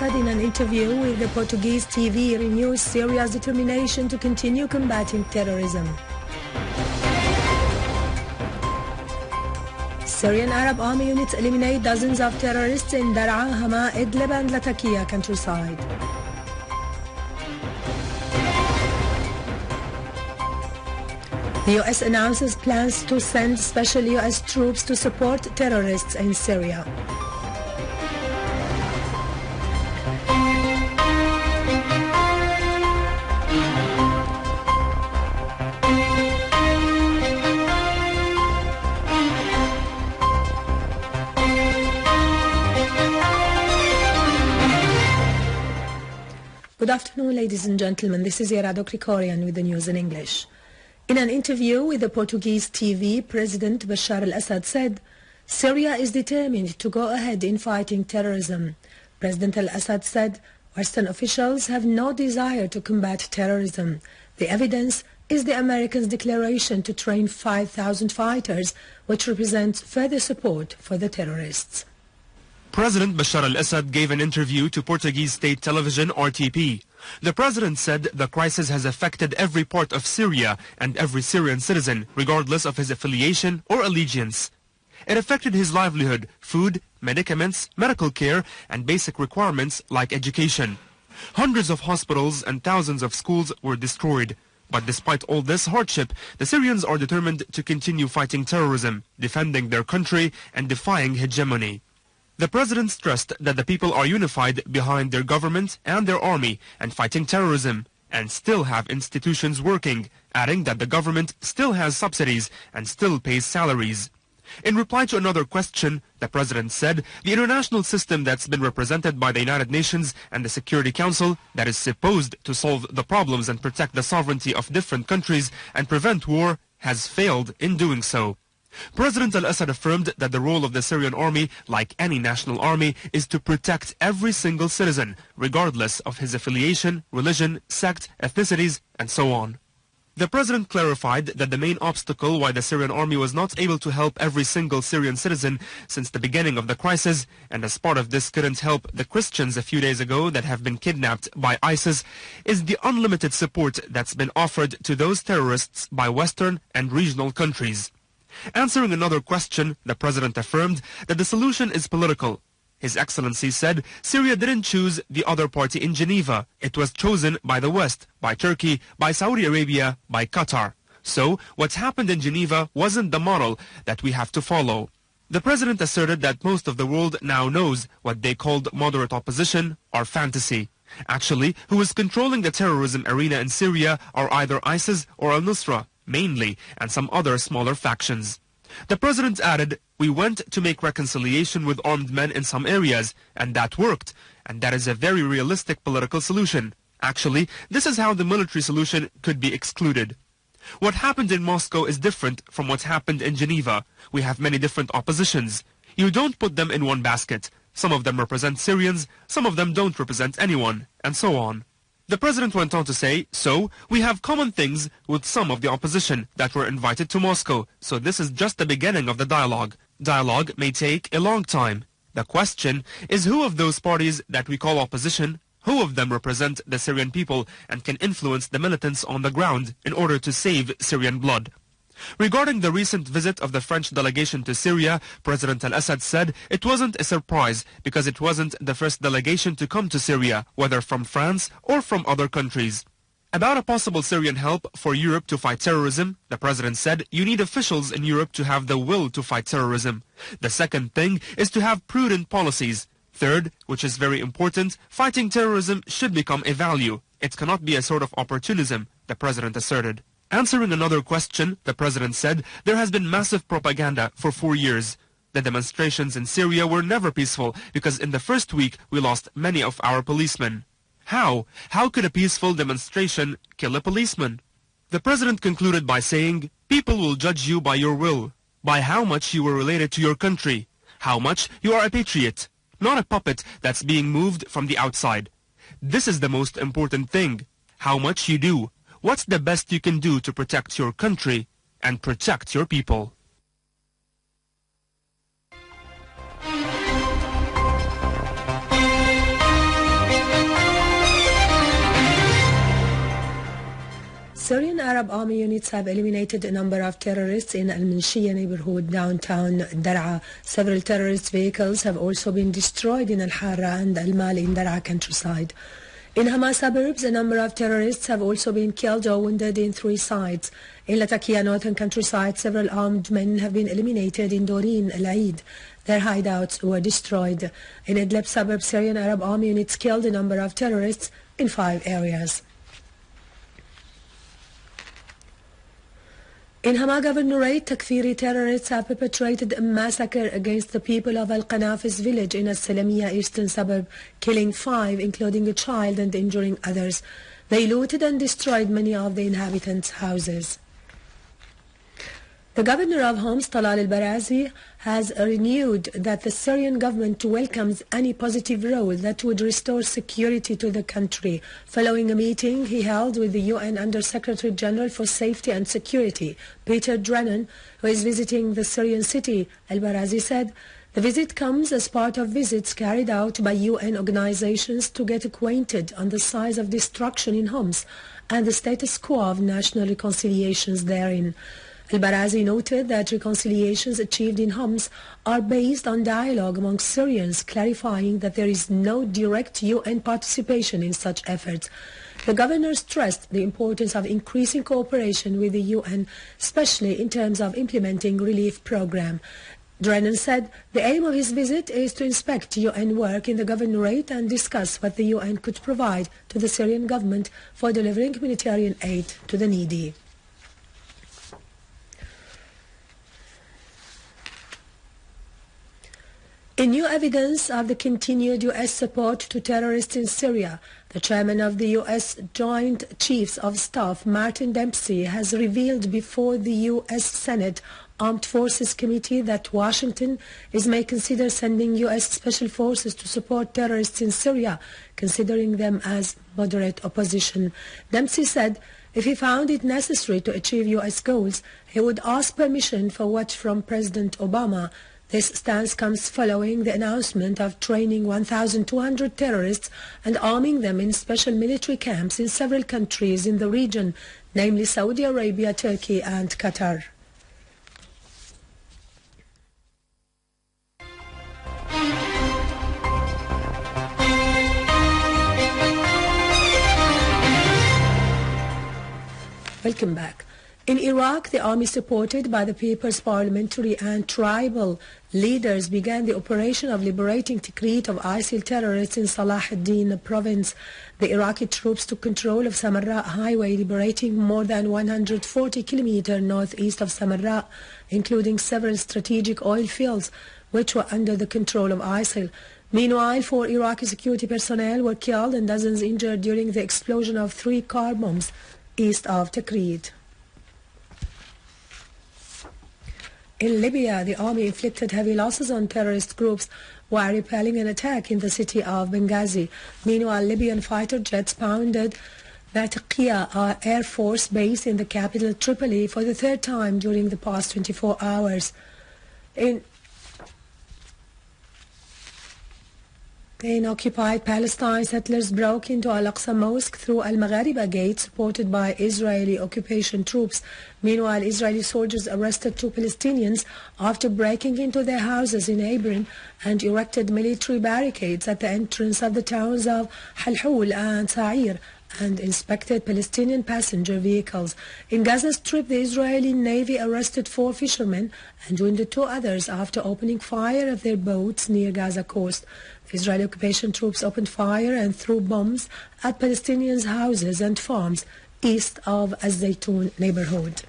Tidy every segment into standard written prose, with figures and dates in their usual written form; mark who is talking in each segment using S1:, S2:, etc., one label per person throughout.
S1: al-Assad, in an interview with the Portuguese TV, renews Syria's determination to continue combating terrorism. Syrian Arab army units eliminate dozens of terrorists in Dar'a, Hama, Idlib and Latakia countryside. The US announces plans to send special US troops to support terrorists in Syria. Good afternoon, ladies and gentlemen. This is Irado Krikorian with the news in English. In an interview with the Portuguese TV, President Bashar al-Assad said, Syria is determined to go ahead in fighting terrorism. President al-Assad said, Western officials have no desire to combat terrorism. The evidence is the Americans' declaration to train 5,000 fighters, which represents further support for the terrorists.
S2: President Bashar al-Assad gave an interview to Portuguese State Television, RTP. The president said the crisis has affected every part of Syria and every Syrian citizen, regardless of his affiliation or allegiance. It affected his livelihood, food, medicaments, medical care, and basic requirements like education. Hundreds of hospitals and thousands of schools were destroyed. But despite all this hardship, the Syrians are determined to continue fighting terrorism, defending their country, and defying hegemony. The president stressed that the people are unified behind their government and their army and fighting terrorism, and still have institutions working, adding that the government still has subsidies and still pays salaries. In reply to another question, the president said the international system that's been represented by the United Nations and the Security Council, that is supposed to solve the problems and protect the sovereignty of different countries and prevent war, has failed in doing so. President al-Assad affirmed that the role of the Syrian army, like any national army, is to protect every single citizen, regardless of his affiliation, religion, sect, ethnicities, and so on. The president clarified that the main obstacle why the Syrian army was not able to help every single Syrian citizen since the beginning of the crisis, and as part of this couldn't help the Christians a few days ago that have been kidnapped by ISIS, is the unlimited support that's been offered to those terrorists by Western and regional countries. Answering another question, the president affirmed that the solution is political. His Excellency said Syria didn't choose the other party in Geneva. It was chosen by the West, by Turkey, by Saudi Arabia, by Qatar. So what happened in Geneva wasn't the model that we have to follow. The president asserted that most of the world now knows what they called moderate opposition or fantasy. Actually, who is controlling the terrorism arena in Syria are either ISIS or al-Nusra, mainly, and some other smaller factions. The president added, we went to make reconciliation with armed men in some areas, and that worked, and that is a very realistic political solution. Actually, this is how the military solution could be excluded. What happened in Moscow is different from what happened in Geneva. We have many different oppositions. You don't put them in one basket. Some of them represent Syrians, some of them don't represent anyone, and so on. The president went on to say, so, we have common things with some of the opposition that were invited to Moscow, so this is just the beginning of the dialogue. Dialogue may take a long time. The question is who of those parties that we call opposition, who of them represent the Syrian people and can influence the militants on the ground in order to save Syrian blood. Regarding the recent visit of the French delegation to Syria, President al-Assad said it wasn't a surprise because it wasn't the first delegation to come to Syria, whether from France or from other countries. About a possible Syrian help for Europe to fight terrorism, the president said you need officials in Europe to have the will to fight terrorism. The second thing is to have prudent policies. Third, which is very important, fighting terrorism should become a value. It cannot be a sort of opportunism, the president asserted. Answering another question, the president said there has been massive propaganda for 4 years. The demonstrations in Syria were never peaceful because in the first week we lost many of our policemen. How? How could a peaceful demonstration kill a policeman? The president concluded by saying, people will judge you by your will, by how much you were related to your country, how much you are a patriot, not a puppet that's being moved from the outside. This is the most important thing, how much you do. What's the best you can do to protect your country and protect your people?
S1: Syrian Arab army units have eliminated a number of terrorists in Al-Manshiyah neighborhood downtown Dar'a. Several terrorist vehicles have also been destroyed in Al-Harra and Al-Mal in Dar'a countryside. In Hama suburbs, a number of terrorists have also been killed or wounded in 3 sites. In Latakia northern countryside, several armed men have been eliminated in Doreen Al-Eid. Their hideouts were destroyed. In Idlib suburb, Syrian Arab army units killed a number of terrorists in 5 areas. In Hama Governorate, Takfiri terrorists have perpetrated a massacre against the people of Al-Qanafez village in Al-Salamiyah eastern suburb, killing 5, including a child, and injuring others. They looted and destroyed many of the inhabitants' houses. The governor of Homs, Talal al-Barazi, has renewed that the Syrian government welcomes any positive role that would restore security to the country. Following a meeting he held with the UN Under-Secretary General for Safety and Security, Peter Drennan, who is visiting the Syrian city, al-Barazi said, "The visit comes as part of visits carried out by UN organizations to get acquainted on the size of destruction in Homs and the status quo of national reconciliations therein." Al-Barazi noted that reconciliations achieved in Homs are based on dialogue among Syrians, clarifying that there is no direct UN participation in such efforts. The governor stressed the importance of increasing cooperation with the UN, especially in terms of implementing relief program. Drennan said the aim of his visit is to inspect UN work in the governorate and discuss what the UN could provide to the Syrian government for delivering humanitarian aid to the needy. In new evidence of the continued U.S. support to terrorists in Syria, the chairman of the U.S. Joint Chiefs of Staff, Martin Dempsey, has revealed before the U.S. Senate Armed Forces Committee that Washington may consider sending U.S. Special Forces to support terrorists in Syria, considering them as moderate opposition. Dempsey said if he found it necessary to achieve U.S. goals, he would ask permission for what from President Obama. This stance comes following the announcement of training 1,200 terrorists and arming them in special military camps in several countries in the region, namely Saudi Arabia, Turkey and Qatar. Welcome back. In Iraq, the army supported by the People's Parliamentary and tribal leaders began the operation of liberating Tikrit of ISIL terrorists in Salah ad-Din province. The Iraqi troops took control of Samarra highway, liberating more than 140 kilometers northeast of Samarra, including several strategic oil fields which were under the control of ISIL. Meanwhile, 4 Iraqi security personnel were killed and dozens injured during the explosion of 3 car bombs east of Tikrit. In Libya, the army inflicted heavy losses on terrorist groups while repelling an attack in the city of Benghazi. Meanwhile, Libyan fighter jets pounded Latakia Air Force Base in the capital Tripoli for the 3rd time during the past 24 hours. In occupied Palestine, settlers broke into Al-Aqsa Mosque through Al-Maghariba Gate, supported by Israeli occupation troops. Meanwhile, Israeli soldiers arrested 2 Palestinians after breaking into their houses in Hebron and erected military barricades at the entrance of the towns of Halhul and Sa'ir and inspected Palestinian passenger vehicles. In Gaza Strip, the Israeli Navy arrested 4 fishermen and wounded 2 others after opening fire at their boats near Gaza coast. The Israeli occupation troops opened fire and threw bombs at Palestinians' houses and farms east of Al-Zaytun neighborhood.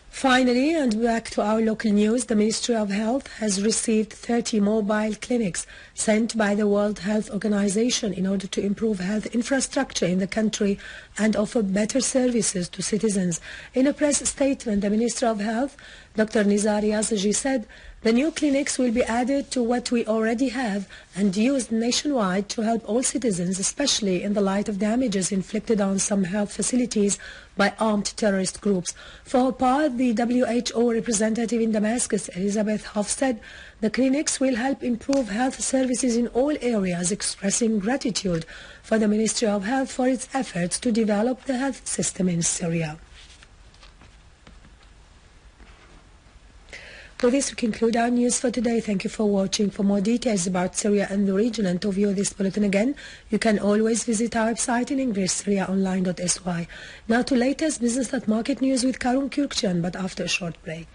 S1: Finally, and back to our local news, the Ministry of Health has received 30 mobile clinics sent by the World Health Organization in order to improve health infrastructure in the country and offer better services to citizens. In a press statement, the Minister of Health, Dr. Nizar Yazji said the new clinics will be added to what we already have and used nationwide to help all citizens, especially in the light of damages inflicted on some health facilities by armed terrorist groups. For her part, the WHO representative in Damascus, Elizabeth Hoff, said the clinics will help improve health services in all areas, expressing gratitude for the Ministry of Health for its efforts to develop the health system in Syria. With this, we conclude our news for today. Thank you for watching. For more details about Syria and the region and to view this bulletin again, you can always visit our website in English, syriaonline.sy. Now to latest business and market news with Karun Kürkcan, but after a short break.